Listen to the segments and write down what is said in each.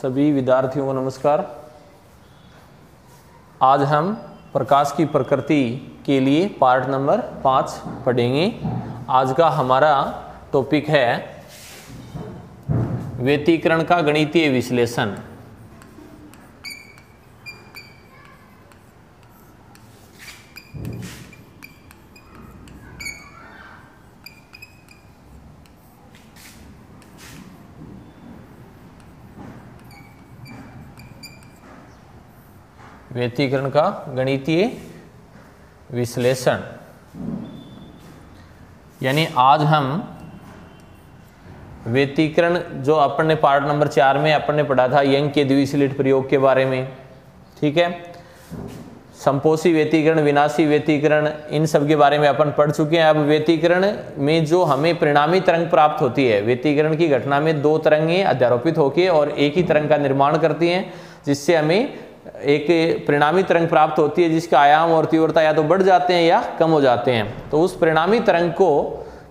सभी विद्यार्थियों को नमस्कार। आज हम प्रकाश की प्रकृति के लिए पार्ट नंबर 5 पढ़ेंगे। आज का हमारा टॉपिक है व्यतिकरण का गणितीय विश्लेषण। व्यतिकरण का गणितीय विश्लेषण यानी आज हम व्यतिकरण जो अपन ने पार्ट नंबर 4 में अपन ने पढ़ा था यंग के द्विसलिट प्रयोग के बारे में, ठीक है। संपोषी व्यतिकरण, विनाशी व्यतिकरण, इन सब के बारे में अपन पढ़ चुके हैं। अब व्यतिकरण में जो हमें परिणामी तरंग प्राप्त होती है, व्यतिकरण की घटना में दो तरंगें अध्यारोपित होकर और एक ही तरंग का निर्माण करती हैं, जिससे हमें एक परिणामी तरंग प्राप्त होती है जिसका आयाम और तीव्रता या तो बढ़ जाते हैं या कम हो जाते हैं। तो उस परिणामी तरंग को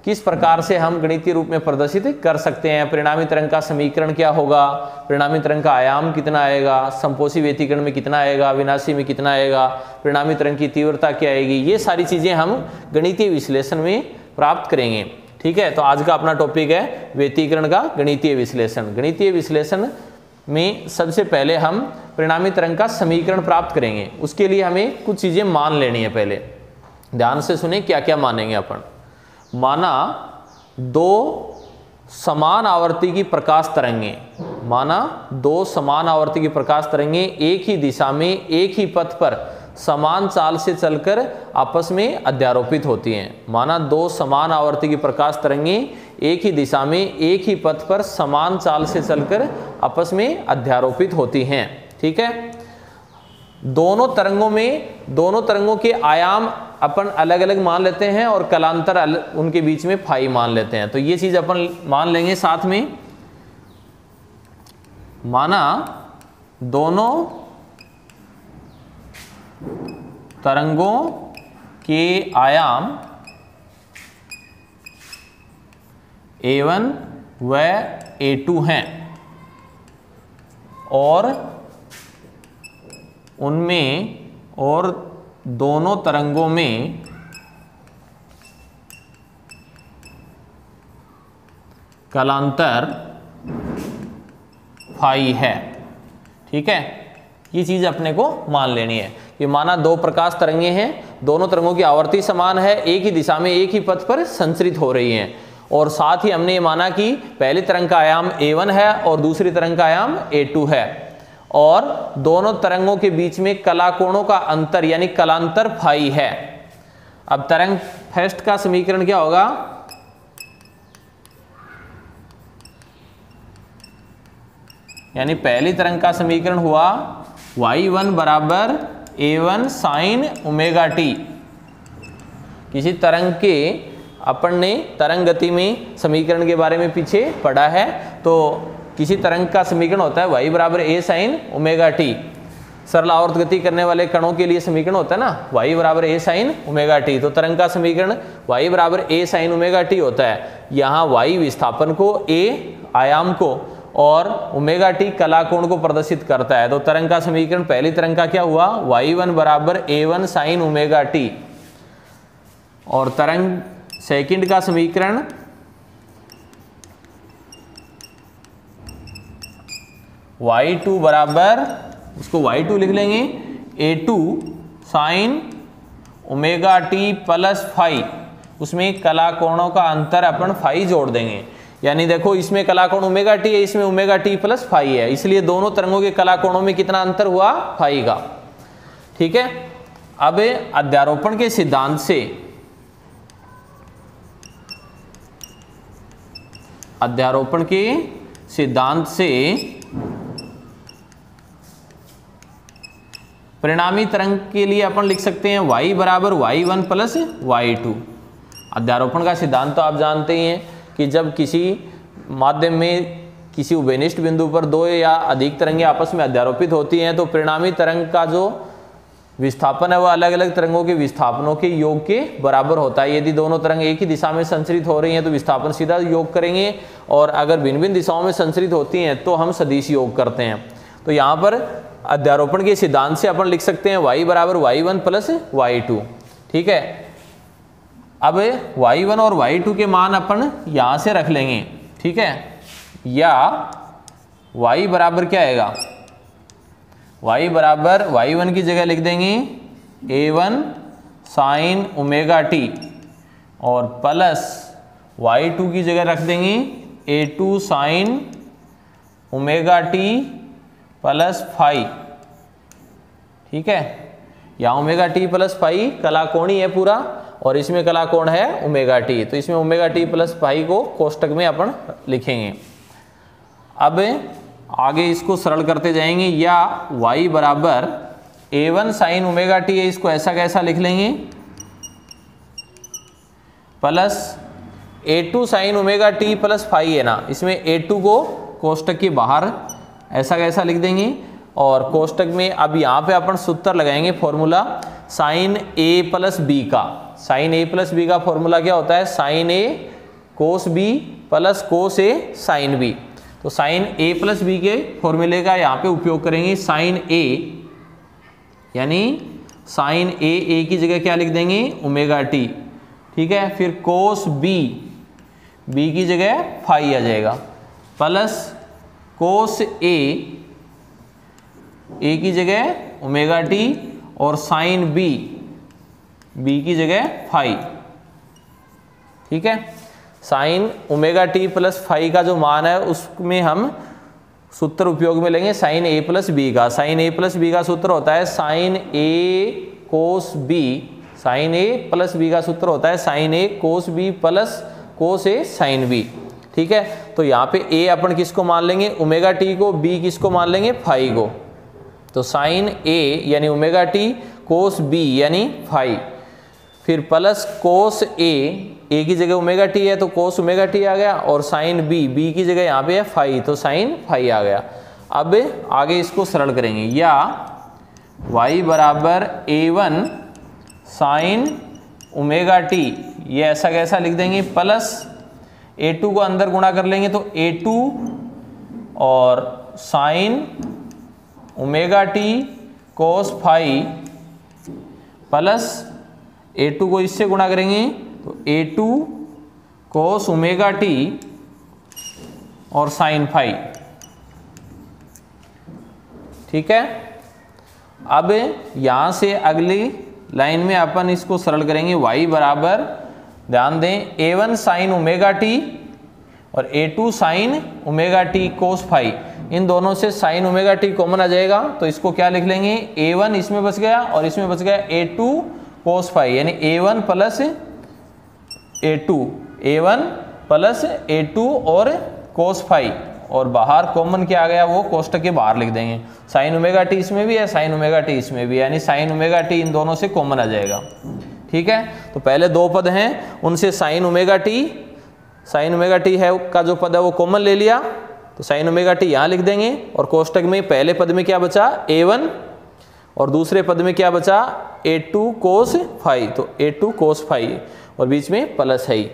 किस प्रकार से हम गणितीय रूप में प्रदर्शित कर सकते हैं, परिणामी तरंग का समीकरण क्या होगा, परिणामी तरंग का आयाम कितना आएगा, संपोषी व्यतिकरण में कितना आएगा, विनाशी में कितना आएगा, परिणामी तरंग की तीव्रता क्या आएगी, ये सारी चीजें हम गणितीय विश्लेषण में प्राप्त करेंगे, ठीक है। तो आज का अपना टॉपिक है व्यतिकरण का गणितीय विश्लेषण। गणितीय विश्लेषण में सबसे पहले हम परिणामी तरंग का समीकरण प्राप्त करेंगे। उसके लिए हमें कुछ चीजें मान लेनी है। पहले ध्यान से सुने क्या क्या मानेंगे अपन। माना दो समान आवर्ती की प्रकाश तरंगें, माना दो समान आवर्ती की प्रकाश तरंगें एक ही दिशा में एक ही पथ पर समान चाल से चलकर आपस में अध्यारोपित होती हैं। माना दो समान आवर्ती की प्रकाश तरंगें एक ही दिशा में एक ही पथ पर समान चाल से चलकर आपस में अध्यारोपित होती हैं, ठीक है। दोनों तरंगों के आयाम अपन अलग अलग मान लेते हैं और कलांतर उनके बीच में फाई मान लेते हैं। तो ये चीज अपन मान लेंगे साथ में। माना दोनों तरंगों के आयाम A1 व A2 हैं और दोनों तरंगों में कलांतर फाई है, ठीक है। ये चीज अपने को मान लेनी है कि माना दो प्रकाश तरंगें हैं, दोनों तरंगों की आवर्ती समान है, एक ही दिशा में एक ही पथ पर संचरित हो रही हैं, और साथ ही हमने ये माना कि पहली तरंग का आयाम A1 है और दूसरी तरंग का आयाम A2 है, और दोनों तरंगों के बीच में कलाकोणों का अंतर यानी कलांतर फाई है। अब तरंग फर्स्ट का समीकरण क्या होगा, यानी पहली तरंग का समीकरण हुआ y1 बराबर A1 साइन ओमेगा टी। किसी तरंग के अपन ने तरंग गति में समीकरण के बारे में पीछे पढ़ा है, तो किसी तरंग का समीकरण होता है y बराबर a साइन ओमेगा टी। सरल आवर्त गति करने वाले कणों के लिए समीकरण होता है ना y बराबर a साइन ओमेगा टी। तो तरंग का समीकरण y बराबर a साइन ओमेगा टी होता है। यहाँ y विस्थापन को, a आयाम को और ओमेगा टी कलाकोण को प्रदर्शित करता है। तो तरंग का समीकरण पहली तरंग का क्या हुआ, y1 बराबर a1 साइन ओमेगा टी, और तरंग सेकंड का समीकरण y2 बराबर, उसको y2 लिख लेंगे a2 sine omega t plus phi. उसमें कलाकोणों का अंतर अपन फाई जोड़ देंगे, यानी देखो इसमें कलाकोण ओमेगा टी है, इसमें ओमेगा टी प्लस फाई है, इसलिए दोनों तरंगों के कलाकोणों में कितना अंतर हुआ, फाई का, ठीक है। अब अध्यारोपण के सिद्धांत से परिणामी तरंग के लिए अपन लिख सकते हैं y बराबर y1 प्लस y2। अध्यारोपण का सिद्धांत तो आप जानते ही हैं कि जब किसी माध्यम में किसी उभयनिष्ठ बिंदु पर दो या अधिक तरंगें आपस में अध्यारोपित होती हैं तो परिणामी तरंग का जो विस्थापन है वह अलग अलग तरंगों के विस्थापनों के योग के बराबर होता है। यदि दोनों तरंग एक ही दिशा में संचरित हो रही हैं तो विस्थापन सीधा योग करेंगे, और अगर भिन्न भिन्न दिशाओं में संचरित होती हैं तो हम सदिश योग करते हैं। तो यहाँ पर अध्यारोपण के सिद्धांत से अपन लिख सकते हैं y बराबर y1 प्लस y2। ठीक है, अब y1 और y2 के मान अपन यहाँ से रख लेंगे। ठीक है, या y बराबर क्या आएगा, y बराबर y1 की जगह लिख देंगे a1 साइन ओमेगा टी, और प्लस y2 की जगह रख देंगे a2 sine omega t plus phi. ठीक है, यहाँ ओमेगा टी प्लस फाई कलाकोणी है पूरा, और इसमें कलाकोण है ओमेगा टी, तो इसमें ओमेगा टी प्लस फाई को कोष्टक में अपन लिखेंगे। अब आगे इसको सरल करते जाएंगे, या y बराबर a1 साइन ओमेगा टी है, इसको ऐसा कैसा लिख लेंगे, plus a2 sine omega t plus phi है ना, इसमें a2 को कोष्टक के बाहर ऐसा कैसा लिख देंगे, और कोष्टक में अब यहाँ पे अपन सूत्र लगाएंगे formula sine a plus b का। साइन a प्लस बी का फॉर्मूला क्या होता है, sine a cos b plus cos a sine b। तो साइन a प्लस बी के फॉर्मूले का यहाँ पे उपयोग करेंगे, साइन a यानी साइन a की जगह क्या लिख देंगे, ओमेगा टी। ठीक है, फिर कोस b की जगह फाई आ जाएगा, प्लस कोस a की जगह ओमेगा टी, और साइन b की जगह फाई। ठीक है, sine omega t plus phi का जो मान है उसमें हम सूत्र उपयोग में लेंगे साइन a प्लस बी का। साइन a प्लस बी का सूत्र होता है sine a cos b, sine a plus b का सूत्र होता है sine a cos b plus cos a sine b। ठीक है, तो यहाँ पे a अपन किसको मान लेंगे, ओमेगा टी को, b किसको मान लेंगे, फाई को। तो साइन a यानी ओमेगा टी कोस b यानी फाई, फिर प्लस कोस a की जगह ओमेगा टी है तो कोस ओमेगा टी आ गया, और साइन b की जगह यहाँ पे है फाई, तो साइन फाई आ गया। अब आगे इसको सरल करेंगे, या y बराबर a1 साइन ओमेगा टी, ये ऐसा कैसा लिख देंगे, प्लस a2 को अंदर गुणा कर लेंगे तो a2 और sine omega t cos phi, plus a2 को इससे गुणा करेंगे तो a2 कोस ओमेगा टी और साइन फाई। ठीक है, अब यहां से अगली लाइन में अपन इसको सरल करेंगे, y बराबर ध्यान दें a1 साइन ओमेगा टी और a2 sine omega t cos phi, इन दोनों से साइन ओमेगा टी कॉमन आ जाएगा, तो इसको क्या लिख लेंगे, a1 इसमें बच गया और इसमें बच गया a2 कोस फाई, यानी a1 प्लस a2 और कोस फाई, और बाहर कॉमन क्या आ गया, वो कोष्टक के बाहर लिख देंगे। साइन ओमेगा टी इसमें भी है, साइन ओमेगा टी इसमें भी, यानी साइन ओमेगा टी इन दोनों से कॉमन आ जाएगा। ठीक है, तो पहले दो पद हैं उनसे साइन ओमेगा टी है का जो पद है वो कॉमन ले लिया, तो साइन ओमेगा टी यहाँ लिख देंगे, और कोष्टक में पहले पद में क्या बचा, a1, और दूसरे पद में क्या बचा, a2 कोस फाई, तो a2 कोस फाई, और बीच में प्लस है ही।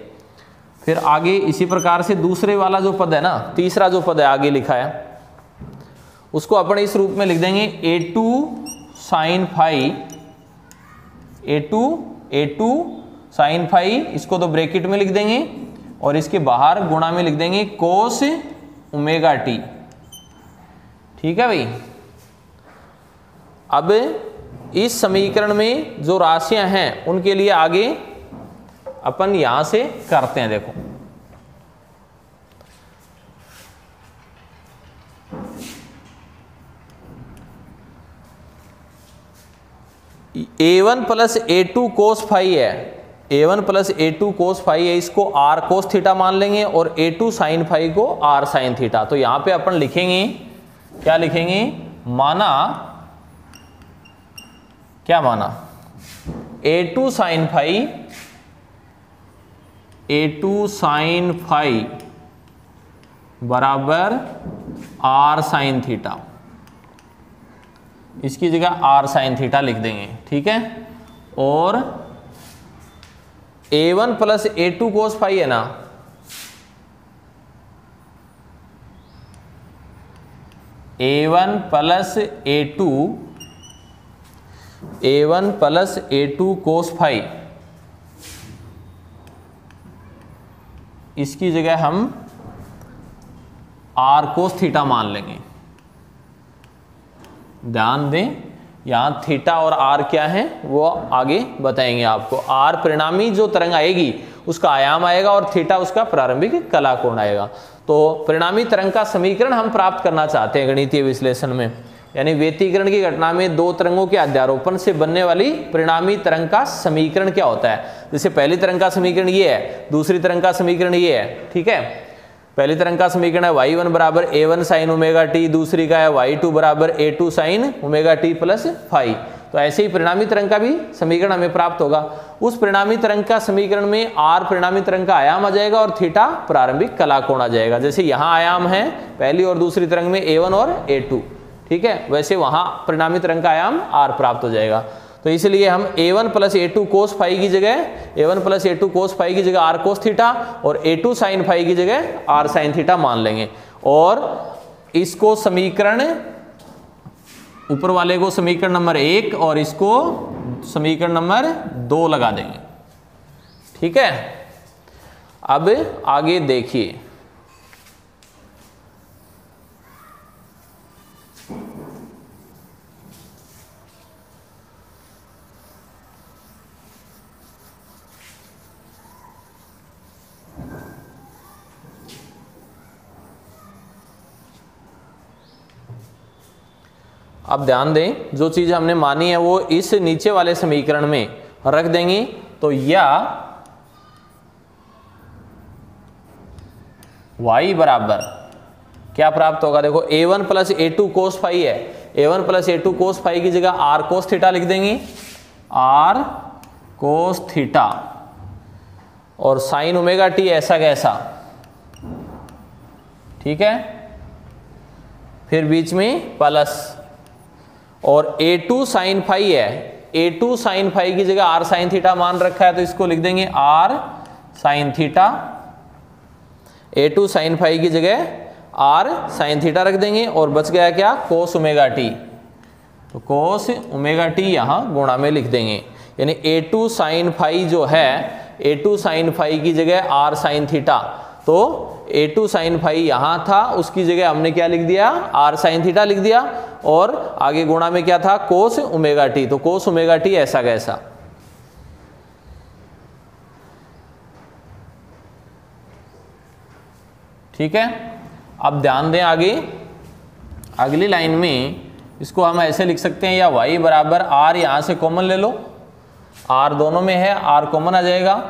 फिर आगे इसी प्रकार से दूसरे वाला जो पद है ना, तीसरा जो पद है आगे लिखा है, उसको अपन इस रूप में लिख देंगे a2 sine phi, a2 sine phi, इसको तो ब्रैकेट में लिख देंगे, और इसके बाहर गुणा में लिख देंगे कोस ओमेगा टी। ठीक है भाई, अब इस समीकरण में जो राशियां हैं उनके लिए आगे अपन यहां से करते हैं। देखो a1 plus a2 cos phi है, a1 plus a2 cos phi है, इसको r कोस थीटा मान लेंगे, और a2 साइन फाई को r साइन थीटा। तो यहां पे अपन लिखेंगे, क्या लिखेंगे, माना, क्या माना, a2 साइन फाई बराबर r साइन थीटा। इसकी जगह आर साइन थीटा लिख देंगे, ठीक है। और a1 plus a2 cos phi है ना, a1 plus a2 cos phi, इसकी जगह हम आर कोस थीटा मान लेंगे। ध्यान दें, यहां थीटा और आर क्या है वो आगे बताएंगे आपको। आर परिणामी जो तरंग आएगी उसका आयाम आएगा और थीटा उसका प्रारंभिक कला कोण आएगा। तो परिणामी तरंग का समीकरण हम प्राप्त करना चाहते हैं गणितीय विश्लेषण में, यानी व्यतिकरण की घटना में दो तरंगों के अध्यारोपण से बनने वाली परिणामी तरंग का समीकरण क्या होता है। जैसे पहली तरंग का समीकरण ये है, दूसरी तरंग का समीकरण ये है, ठीक है। पहली तरंग का समीकरण है y1 बराबर a1 साइन ओमेगा टी, दूसरी का है y2 बराबर a2 sine omega t plus phi. तो ऐसे ही परिणामी तरंग का भी समीकरण हमें प्राप्त होगा। उस परिणामी तरंग का समीकरण में r परिणामी तरंग का आयाम आ जाएगा और थीटा प्रारंभिक कला कोण आ जाएगा। जैसे यहाँ आयाम है पहली और दूसरी तरंग में a1 और a2, ठीक है, वैसे वहां परिणामी तरंग का आयाम r प्राप्त हो जाएगा। तो इसलिए हम a1 plus a2 cos phi की जगह r कोस थीटा और a2 साइन फाई की जगह r साइन थीटा मान लेंगे। और इसको समीकरण, ऊपर वाले को समीकरण नंबर 1 और इसको समीकरण नंबर 2 लगा देंगे, ठीक है। अब आगे देखिए, अब ध्यान दें, जो चीज हमने मानी है वो इस नीचे वाले समीकरण में रख देंगे। तो या y बराबर क्या प्राप्त होगा, देखो a1 plus a2 cos phi है, a1 plus a2 cos phi की जगह r कोस थीटा लिख देंगे, r कोस थीटा और साइन ओमेगा टी ऐसा कैसा, ठीक है। फिर बीच में प्लस, और a2 साइन फाई है, a2 साइन फाई की जगह r साइन थीटा मान रखा है तो इसको लिख देंगे r sine theta, a2 sine phi की जगह r साइन थीटा रख देंगे। और बच गया क्या, कोस ओमेगा टी, तो कोस ओमेगा टी यहां गुणा में लिख देंगे। यानी a2 साइन फाई जो है, a2 साइन फाई की जगह r साइन थीटा, तो a2 साइन फाई यहां था, उसकी जगह हमने क्या लिख दिया, r साइन थीटा लिख दिया। और आगे गुणा में क्या था, कोस ओमेगा टी, तो कोस ओमेगा टी ऐसा कैसा, ठीक है। अब ध्यान दें, आगे अगली लाइन में इसको हम ऐसे लिख सकते हैं, या y बराबर r, यहां से कॉमन ले लो, r दोनों में है, r कॉमन आ जाएगा।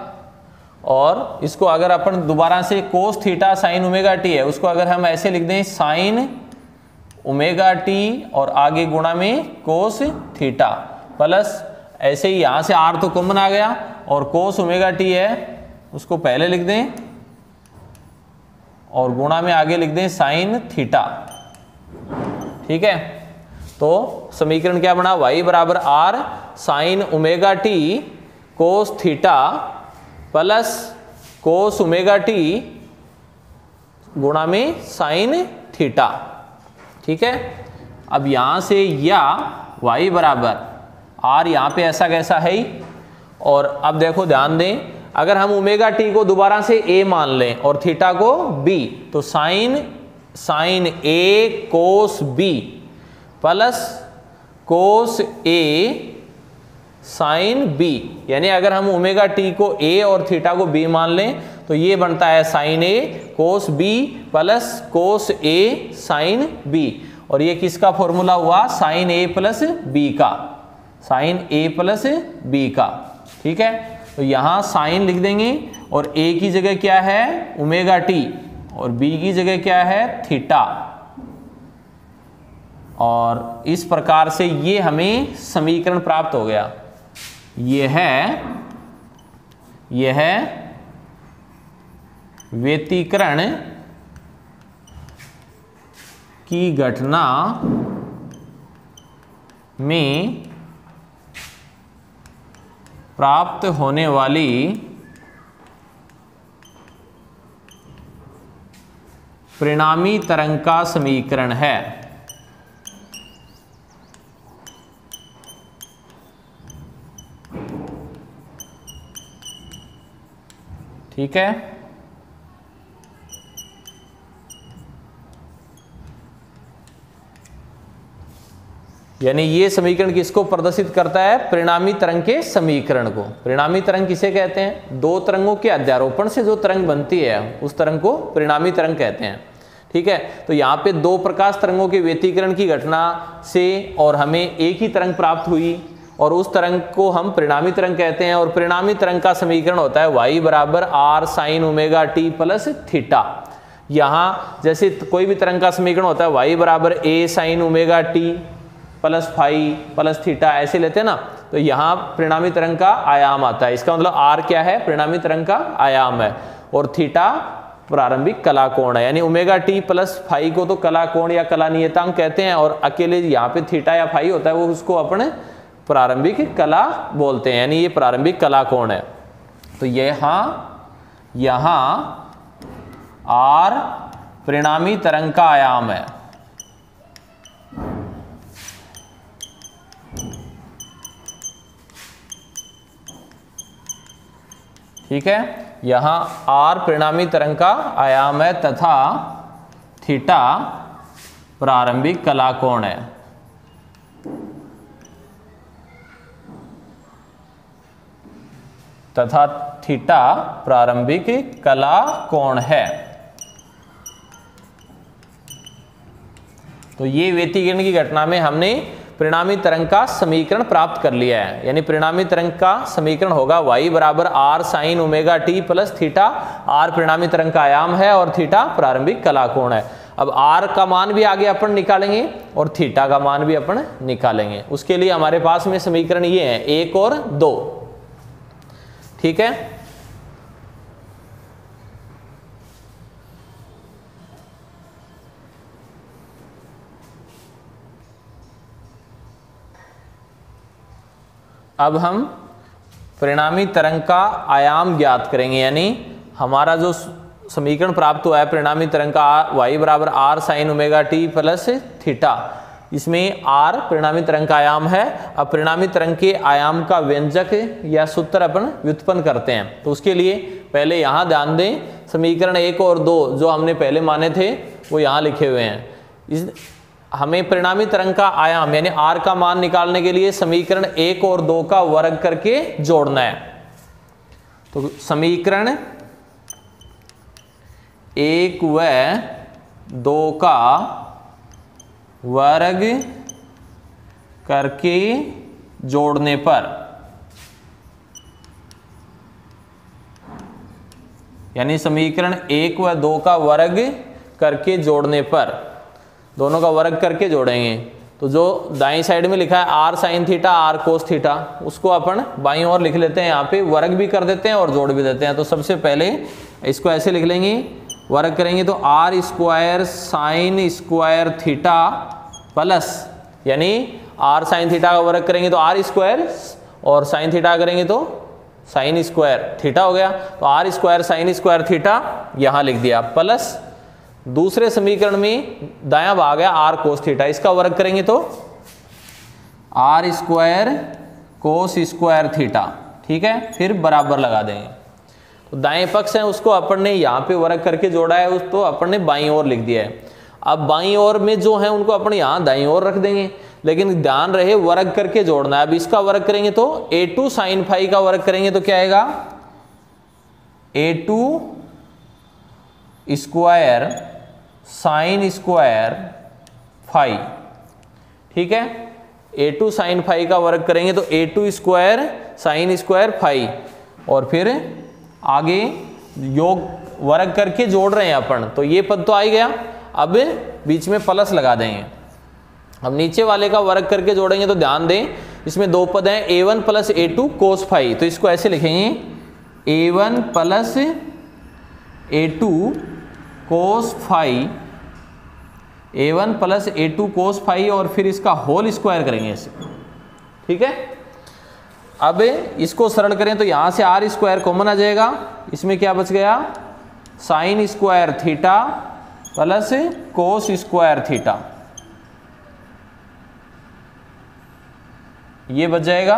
और इसको अगर अपन दोबारा से cos theta sine omega T है, उसको अगर हम ऐसे लिख दें साइन ओमेगा टी और आगे गुणा में कोस थीटा प्लस, ऐसे ही यहां से r तो कॉमन आ गया और कोस ओमेगा टी है उसको पहले लिख दें और गुणा में आगे लिख दें साइन थीटा, ठीक है। तो समीकरण क्या बना, y बराबर r sign omega t cos theta plus cos omega T गुणा में साइन थीटा, ठीक है। अब यहां से या y बराबर r, यहां पे ऐसा कैसा है ही। और अब देखो ध्यान दें, अगर हम ओमेगा टी को दोबारा से a मान लें और थीटा को b, तो sine a cos b plus cos a sine b, यानी अगर हम ओमेगा टी को a और थीटा को b मान लें तो ये बनता है sine a cos b plus cos a sine b। और ये किसका फॉर्मूला हुआ, साइन a प्लस b का, साइन a प्लस b का, ठीक है। तो यहां साइन लिख देंगे और a की जगह क्या है ओमेगा टी और b की जगह क्या है थीटा। और इस प्रकार से ये हमें समीकरण प्राप्त हो गया। यह है व्यतिकरण की घटना में प्राप्त होने वाली परिणामी तरंग का समीकरण है। ठीक है, यानी ये समीकरण किसको प्रदर्शित करता है? परिणामी तरंग के समीकरण को। परिणामी तरंग किसे कहते हैं? दो तरंगों के अध्यारोपण से जो तरंग बनती है उस तरंग को परिणामी तरंग कहते हैं। ठीक है, तो यहाँ पे दो प्रकाश तरंगों के व्यतिकरण की घटना से और हमें एक ही तरंग प्राप्त हुई और उस तरंग को हम परिणामी तरंग कहते हैं। और परिणामी तरंग का समीकरण होता है y बराबर r sin omega t plus theta. यहाँ जैसे कोई भी तरंग का समीकरण होता है y बराबर a sin omega t plus phi plus theta, ऐसे लेते हैं ना, तो यहाँ परिणामी तरंग का आयाम आता है। इसका मतलब r क्या है? परिणामी तरंग का आयाम है और थीटा प्रारंभिक कला कोण है। यानी ओमेगा टी प्लस फाई को तो कला कोण या कला नियतांक कहते हैं और अकेले यहाँ पे थीटा या फाई होता है वो उसको अपने प्रारंभिक कला बोलते हैं, यानी ये प्रारंभिक कला कोण है। तो यहाँ r परिणामी तरंग का आयाम है। ठीक है, यहाँ r परिणामी तरंग का आयाम है तथा थीटा प्रारंभिक कला कोण है। तथा थीटा प्रारंभिक कला कोण है। तो ये व्यतिकरण की घटना में हमने परिणामी तरंग का समीकरण प्राप्त कर लिया है। यानी परिणामी तरंग का समीकरण होगा y बराबर r sin omega t plus theta. r परिणामी तरंग का आयाम है और थीटा प्रारंभिक कला कोण है। अब r का मान भी आगे अपन निकालेंगे और थीटा का मान भी अपन निकालेंगे। उसके लिए हमारे पास में समीकरण ये है 1 और 2। ठीक है, अब हम परिणामी तरंग का आयाम ज्ञात करेंगे। यानी हमारा जो समीकरण प्राप्त हुआ है परिणामी तरंग का y बराबर r sin omega t plus theta, इसमें r परिणामी तरंग का आयाम है। अब परिणामी तरंग के आयाम का व्यंजक या सूत्र अपन व्युत्पन्न करते हैं। तो उसके लिए पहले यहाँ ध्यान दें, समीकरण 1 और 2 जो हमने पहले माने थे वो यहाँ लिखे हुए हैं। हमें परिणामी तरंग का आयाम यानी r का मान निकालने के लिए समीकरण 1 और 2 का वर्ग करके जोड़ना है। तो समीकरण 1 व 2 का वर्ग करके जोड़ने पर, यानी समीकरण 1 व 2 का वर्ग करके जोड़ने पर, दोनों का वर्ग करके जोड़ेंगे तो जो दाईं साइड में लिखा है r sin theta r cos theta, उसको अपन बाईं ओर लिख लेते हैं। यहाँ पे वर्ग भी कर देते हैं और जोड़ भी देते हैं। तो सबसे पहले इसको ऐसे लिख लेंगे, वर्ग करेंगे तो r square sine square theta plus, यानी r sin थीटा का वर्ग करेंगे तो r स्क्वायर और साइन थीटा करेंगे तो साइन स्क्वायर थीटा हो गया। तो r square sine square theta यहाँ लिख दिया प्लस दूसरे समीकरण में दायां भाग है r cos थीटा, इसका वर्ग करेंगे तो r square cos square theta. ठीक है, फिर बराबर लगा देंगे। तो दाएं पक्ष है उसको अपन ने यहाँ पे वर्ग करके जोड़ा है, उस तो अपन ने बाईं ओर लिख दिया है। अब बाईं ओर में जो है उनको अपन यहाँ दाईं ओर रख देंगे, लेकिन ध्यान रहे वर्ग करके जोड़ना है। अब इसका वर्ग करेंगे तो a2 sin फाई का वर्ग करेंगे तो क्या आएगा, a2 square sine square phi. ठीक है, a2 साइन फाई का वर्ग करेंगे तो a2 square sine square phi, और फिर आगे योग वर्ग करके जोड़ रहे हैं अपन, तो ये पद तो आ ही गया। अब बीच में प्लस लगा देंगे। अब नीचे वाले का वर्ग करके जोड़ेंगे तो ध्यान दें इसमें दो पद हैं a1 plus a2 cos phi, तो इसको ऐसे लिखेंगे a1 plus a2 cos phi, a1 plus a2 cos phi, और फिर इसका होल स्क्वायर करेंगे ऐसे। ठीक है। अब इसको सरल करें तो यहां से आर स्क्वायर कॉमन आ जाएगा, इसमें क्या बच गया, sine square theta plus cos square theta, ये बच जाएगा।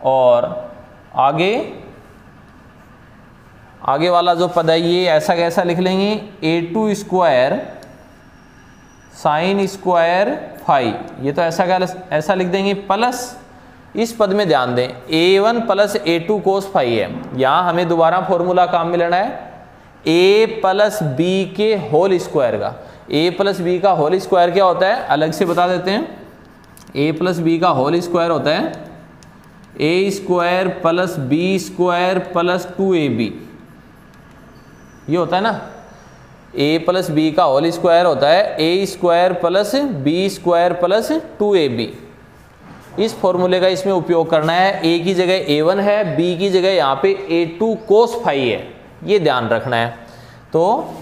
और आगे वाला जो पद है ये ऐसा कैसा लिख लेंगे, a2 square sine square phi, ये तो ऐसा लिख देंगे, प्लस इस पद में ध्यान दें a1 plus a2 cos phi है। यहां हमें दोबारा फॉर्मूला काम में लेना है a प्लस बी के होल स्क्वायर का। a प्लस बी का होल स्क्वायर क्या होता है, अलग से बता देते हैं। a प्लस बी का होल स्क्वायर होता है a square plus b square plus 2ab, ये होता है ना। a प्लस बी का होल स्क्वायर होता है a square plus b square plus 2ab। इस फॉर्मूले का इसमें उपयोग करना है। a की जगह a1 है, b की जगह यहाँ पे a2 कोस फाई है, ये ध्यान रखना है। तो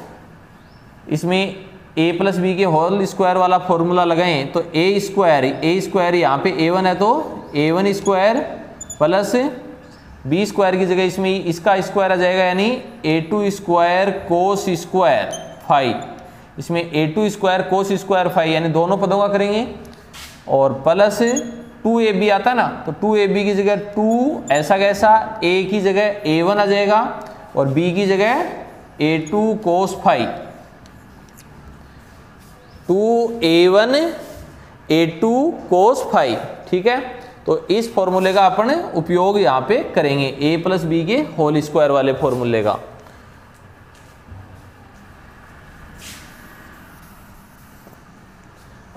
इसमें a प्लस बी के होल स्क्वायर वाला फॉर्मूला लगाएं तो a स्क्वायर यहाँ पे a1 है तो a1 square plus b square की जगह इसमें इसका स्क्वायर आ जाएगा, यानी a2 square cos square phi, इसमें a2 square cos square phi, यानी दोनों पदों का करेंगे। और प्लस 2ab आता ना, तो 2ab की जगह 2 ऐसा कैसा, a की जगह a1 आ जाएगा और b की जगह a2 cos phi, 2a1 a2 cos phi, ठीक है। तो इस फॉर्मूले का अपन उपयोग यहां पे करेंगे, a प्लस बी के होल स्क्वायर वाले फॉर्मूले का।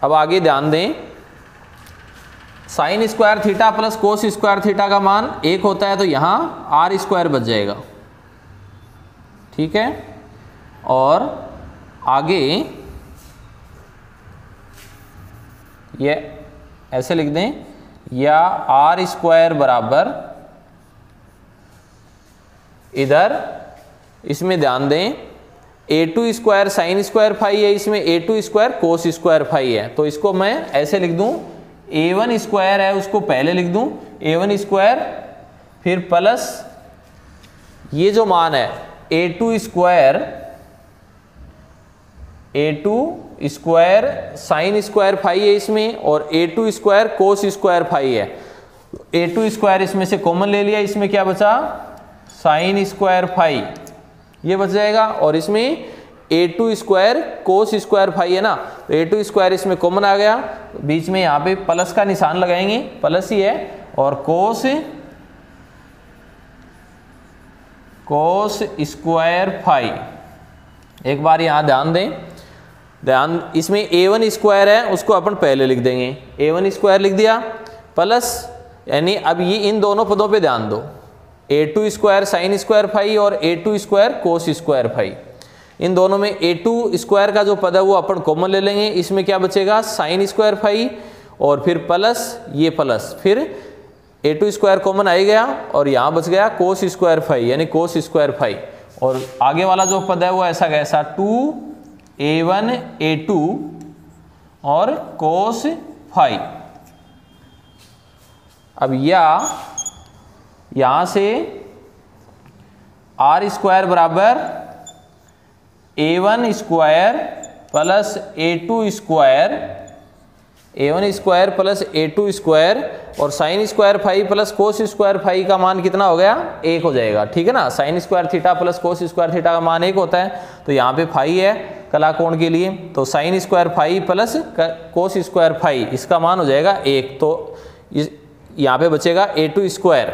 अब आगे ध्यान दें, sine square theta plus cos square theta का मान 1 होता है तो यहां आर स्क्वायर बच जाएगा, ठीक है। और आगे ये ऐसे लिख दें, या आर स्क्वायर बराबर, इधर इसमें ध्यान दें a2 square sine square phi है, इसमें a2 square cos square phi है, तो इसको मैं ऐसे लिख दूं, a1 स्क्वायर है उसको पहले लिख दूं a1 स्क्वायर, फिर प्लस ये जो मान है a2 square sine square phi है इसमें, और a2 square cos square phi है। a2 स्क्वायर इसमें से कॉमन ले लिया, इसमें क्या बचा, साइन स्क्वायर फाई, ये बच जाएगा। और इसमें a2 square cos square phi है ना, तो a2 स्क्वायर इसमें कॉमन आ गया, बीच में यहाँ पे प्लस का निशान लगाएंगे, प्लस ही है, और कोस स्क्वायर फाई। एक बार यहाँ ध्यान दें, इसमें a1 स्क्वायर है उसको अपन पहले लिख देंगे, a1 स्क्वायर लिख दिया, प्लस यानी अब ये इन दोनों पदों पे ध्यान दो, a2 square sine square phi और a2 square cos square phi, इन दोनों में a2 स्क्वायर का जो पद है वो अपन कॉमन ले लेंगे, इसमें क्या बचेगा, साइन स्क्वायर फाई, और फिर प्लस ये प्लस, फिर a2 स्क्वायर कॉमन आ गया और यहाँ बच गया कोस स्क्वायर फाई, यानी कोस स्क्वायर फाई। और आगे वाला जो पद है वो ऐसा कैसा, 2a1 a2 और कोस फाई। अब यहां से आर स्क्वायर बराबर a1 square plus a2 square, a1 square plus a2 square, और sine square phi plus cos square phi का मान कितना हो गया, 1 हो जाएगा, ठीक है ना। Sine square theta plus cos square theta का मान 1 होता है, तो यहाँ पे फाई है कला कोण के लिए, तो sine square phi plus cos square phi, इसका मान हो जाएगा 1, तो यहाँ पे बचेगा a2 स्क्वायर,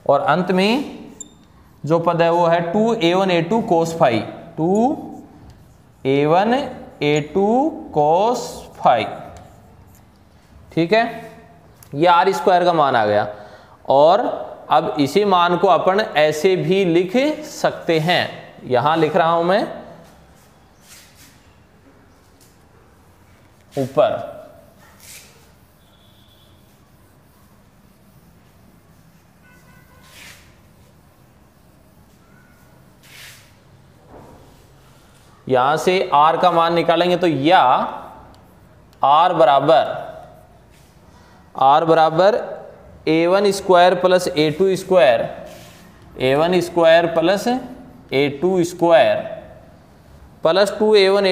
और अंत में जो पद है वो है 2a1 a2 cos phi, 2a1 a2 cos phi, ठीक है। ये आर स्क्वायर का मान आ गया। और अब इसी मान को अपन ऐसे भी लिख सकते हैं, यहां लिख रहा हूं मैं ऊपर, यहां से r का मान निकालेंगे तो या r आर बराबर a1 square plus a2 square, a1 square plus a2 square plus 2a1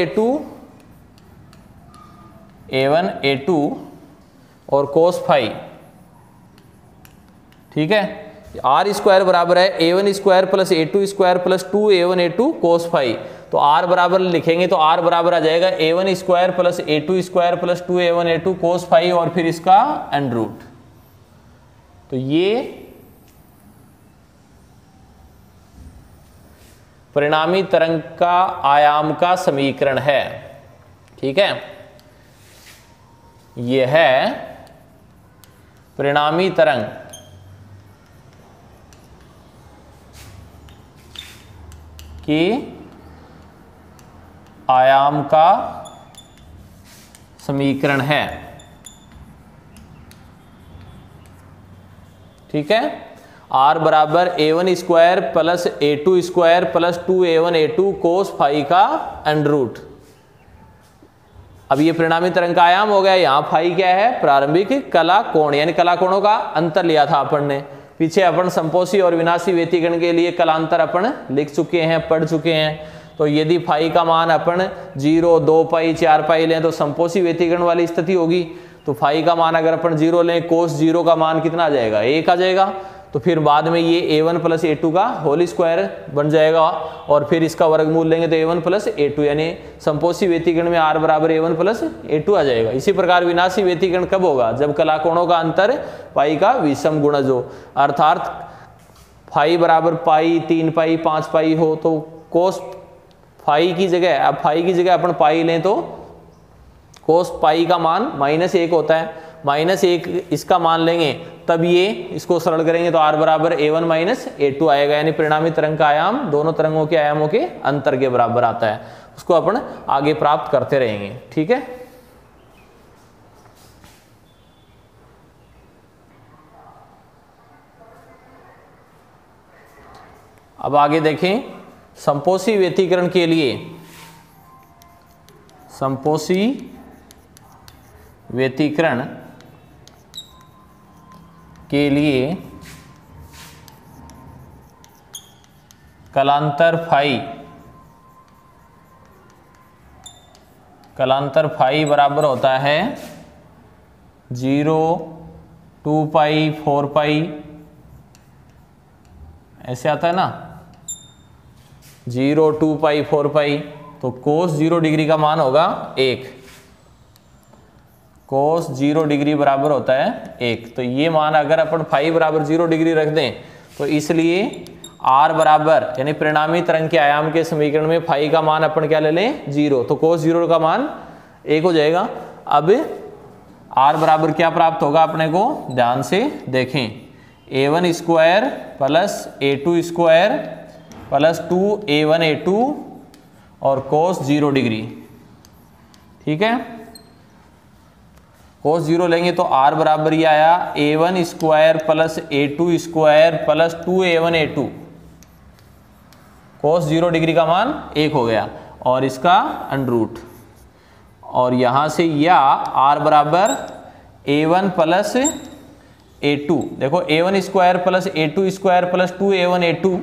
a2 और कोस फाई। ठीक है, आर स्क्वायर बराबर है a1 square plus a2 square plus 2a1 a2 cos phi. तो आर बराबर लिखेंगे तो आर बराबर आ जाएगा a1 square plus a2 square plus 2a1 a2 cos phi और फिर इसका अंडर रूट। तो ये परिणामी तरंग का आयाम का समीकरण है। ठीक है, यह है परिणामी तरंग की आयाम का समीकरण है। ठीक है, आर बराबर a1 square plus a2 square plus 2a1 a2 cos phi का अंडर रूट। अब ये परिणामी तरंग का आयाम हो गया। यहां फाई क्या है? प्रारंभिक कला कोण, यानी कला कोणों का अंतर लिया था अपन ने। पीछे अपन संपोषी और विनाशी व्यतिकरण के लिए कलांतर अपन लिख चुके हैं, पढ़ चुके हैं। तो यदि फाई का मान अपन 0, 2 पाई, 4 पाई लें तो संपोषी व्यतिकरण वाली स्थिति होगी। तो फाई का मान अगर अपन 0 लें, कोस 0 का मान कितना आ जाएगा? 1 आ जाएगा। तो फिर बाद में ये a1 प्लस a2 का होल स्क्वायर बन जाएगा और फिर इसका वर्गमूल लेंगे तो a1 प्लस a2, यानी संपोषी व्यतिकरण में r बराबर a1 प्लस a2 आ जाएगा। इसी प्रकार विनाशी व्यतिकरण कब होगा? जब कलाकोणों का अंतर पाई का विषम गुणज हो, अर्थात फाई बराबर पाई, 3 पाई, 5 पाई हो। तो कोस फाई की जगह, अब फाई की जगह अपन पाई लें तो कोस पाई का मान -1 होता है। -1 इसका मान लेंगे तब ये इसको सरल करेंगे तो r बराबर a1 माइनस a2 आएगा, यानी परिणामी तरंग का आयाम दोनों तरंगों के आयामों के अंतर के बराबर आता है। उसको अपन आगे प्राप्त करते रहेंगे। ठीक है, अब आगे देखें संपोषी व्यतिकरण के लिए। संपोषी व्यतिकरण के लिए कलांतर फाई बराबर होता है 0, 2 पाई, 4 पाई, ऐसे आता है ना, 0, 2 पाई, 4 पाई। तो कोस 0 डिग्री का मान होगा 1, कोस 0 डिग्री बराबर होता है 1। तो ये मान अगर अपन फाई बराबर 0 डिग्री रख दें तो इसलिए r बराबर, यानी परिणामी तरंग के आयाम के समीकरण में फाई का मान अपन क्या ले लें? 0। तो कोस 0 का मान 1 हो जाएगा। अब r बराबर क्या प्राप्त होगा अपने को? ध्यान से देखें, a1 square plus a2 square plus 2a1 a2 और कोस 0 डिग्री। ठीक है, कोस 0 लेंगे तो r बराबर ये आया a1 square plus a2 square plus 2a1 a2, कोस 0 डिग्री का मान 1 हो गया और इसका अंडर रूट। और यहां से या r बराबर a1 प्लस a2, देखो a1 square plus a2 square plus 2a1 a2,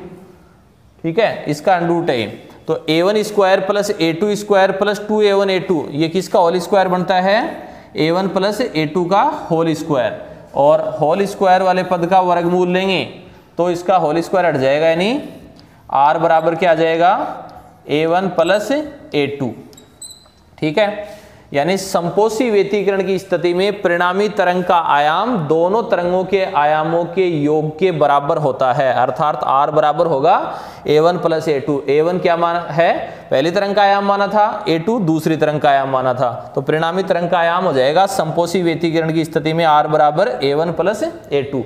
ठीक है, इसका अंडर रूट है। तो a1 square plus a2 square plus 2a1 a2 ये किसका होल स्क्वायर बनता है? a1 प्लस a2 का होल स्क्वायर, और होल स्क्वायर वाले पद का वर्गमूल लेंगे तो इसका होल स्क्वायर हट जाएगा, यानी r बराबर क्या आ जाएगा? a1 plus a2। ठीक है, यानी संपोषी व्यतिकरण की स्थिति में परिणामी तरंग का आयाम दोनों तरंगों के आयामों के योग के बराबर होता है, अर्थात r बराबर होगा a1 प्लस a2। a1 क्या मान है? पहली तरंग का आयाम माना था, a2 दूसरी तरंग का आयाम माना था। तो परिणामी तरंग का आयाम हो जाएगा संपोषी व्यतिकरण की स्थिति में r बराबर a1 प्लस a2।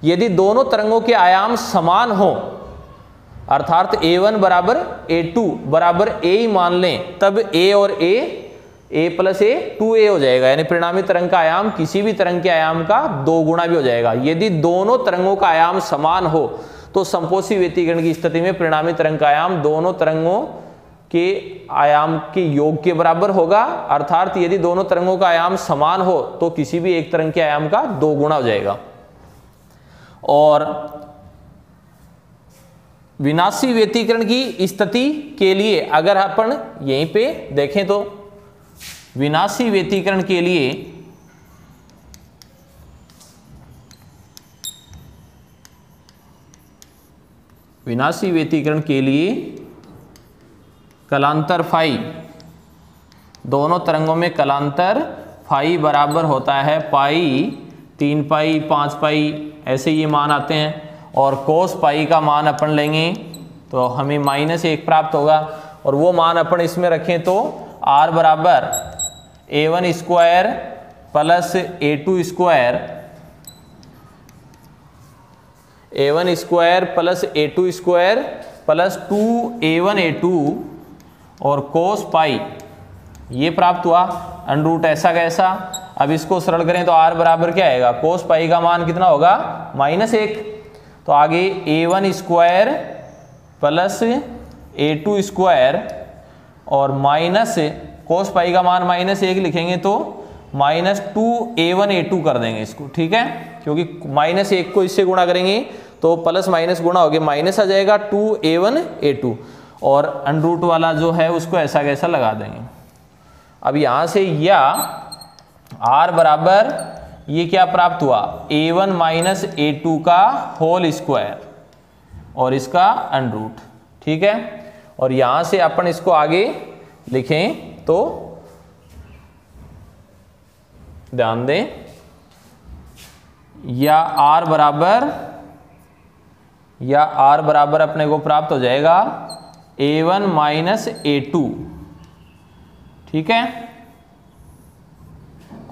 यदि दोनों तरंगों के आयाम समान हो, अर्थात a1 बराबर a2 बराबर a ही मान लें, तब a और a प्लस a 2a हो जाएगा, यानी परिणामी तरंग का आयाम किसी भी तरंग के आयाम का 2 गुना भी हो जाएगा। यदि दोनों तरंगों का आयाम समान हो तो संपोषी व्यतिकरण की स्थिति में परिणामी तरंग का आयाम दोनों तरंगों के आयाम के योग के बराबर होगा, अर्थात यदि दोनों तरंगों का आयाम समान हो तो किसी भी एक तरंग के आयाम का 2 गुना हो जाएगा। और विनाशी व्यतिकरण की स्थिति के लिए अगर अपन यहीं पे देखें तो विनाशी व्यतिकरण के लिए कलांतर फाई, दोनों तरंगों में कलांतर फाई बराबर होता है पाई, 3 पाई 5 पाई ऐसे ये मान आते हैं। और कोस पाई का मान अपन लेंगे तो हमें -1 प्राप्त होगा। और वो मान अपन इसमें रखें तो r बराबर a1 square plus a2 square, a1 square plus a2 square plus 2a1 a2 और कोस पाई ये प्राप्त हुआ। √ ऐसा कैसा, अब इसको सरल करें तो r बराबर क्या आएगा, कोस पाई का मान कितना होगा -1। तो आगे a1 square plus a2 square और माइनस कोस पाई का मान -1 लिखेंगे तो -2a1 a2 कर देंगे इसको, ठीक है, क्योंकि -1 को इससे गुणा करेंगे तो प्लस माइनस गुणा हो गया माइनस आ जाएगा 2a1 a2 और √ वाला जो है उसको ऐसा कैसा लगा देंगे। अब यहाँ से या r बराबर ये क्या प्राप्त हुआ, a1 माइनस a2 का होल स्क्वायर और इसका √ ठीक है। और यहाँ से अपन इसको आगे लिखें तो ध्यान दें, या r बराबर अपने को प्राप्त हो जाएगा a1 माइनस a2, ठीक है।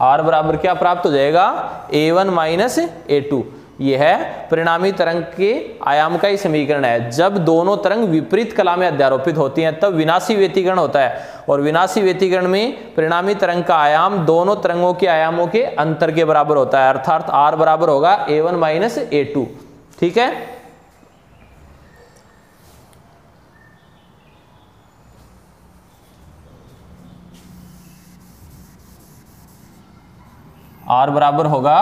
r बराबर क्या प्राप्त हो जाएगा, a1 माइनस a2। यह है परिणामी तरंग के आयाम का ही समीकरण है। जब दोनों तरंग विपरीत कला में अध्यारोपित होती हैं तब विनाशी व्यतिकरण होता है, और विनाशी व्यतिकरण में परिणामी तरंग का आयाम दोनों तरंगों के आयामों के अंतर के बराबर होता है, अर्थात r बराबर होगा a1 माइनस a2, ठीक है। r बराबर होगा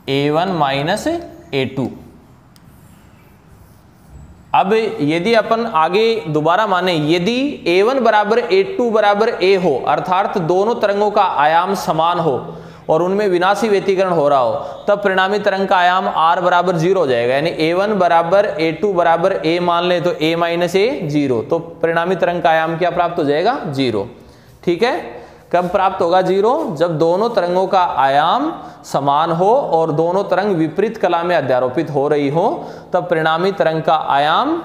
a1 माइनस a2। अब यदि अपन आगे दोबारा माने, यदि a1 बराबर a2 बराबर a हो, अर्थात दोनों तरंगों का आयाम समान हो और उनमें विनाशी व्यतिकरण हो रहा हो, तब परिणामी तरंग का आयाम r बराबर 0 हो जाएगा। यानी a1 बराबर a2 बराबर a मान ले तो a माइनस a 0, तो परिणामी तरंग का आयाम क्या प्राप्त हो जाएगा, 0, ठीक है। कब प्राप्त होगा 0, जब दोनों तरंगों का आयाम समान हो और दोनों तरंग विपरीत कला में अध्यारोपित हो रही हो, तब परिणामी तरंग का आयाम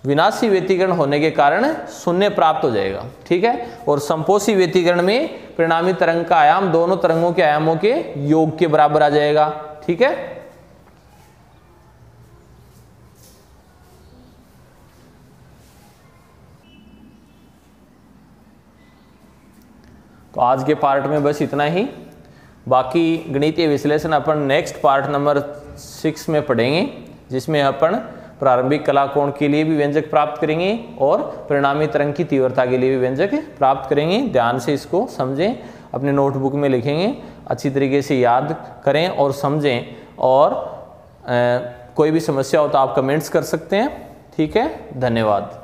विनाशी व्यतिकरण होने के कारण 0 प्राप्त हो जाएगा, ठीक है। और संपोषी व्यतिकरण में परिणामी तरंग का आयाम दोनों तरंगों के आयामों के योग के बराबर आ जाएगा, ठीक है। तो आज के पार्ट में बस इतना ही, बाकी गणितीय विश्लेषण अपन नेक्स्ट पार्ट नंबर 6 में पढ़ेंगे, जिसमें अपन प्रारंभिक कला कोण के लिए भी व्यंजक प्राप्त करेंगे और परिणामी तरंग की तीव्रता के लिए भी व्यंजक प्राप्त करेंगे। ध्यान से इसको समझें, अपने नोटबुक में लिखेंगे, अच्छी तरीके से याद करें और समझें, और कोई भी समस्या हो तो आप कमेंट्स कर सकते हैं, ठीक है। धन्यवाद।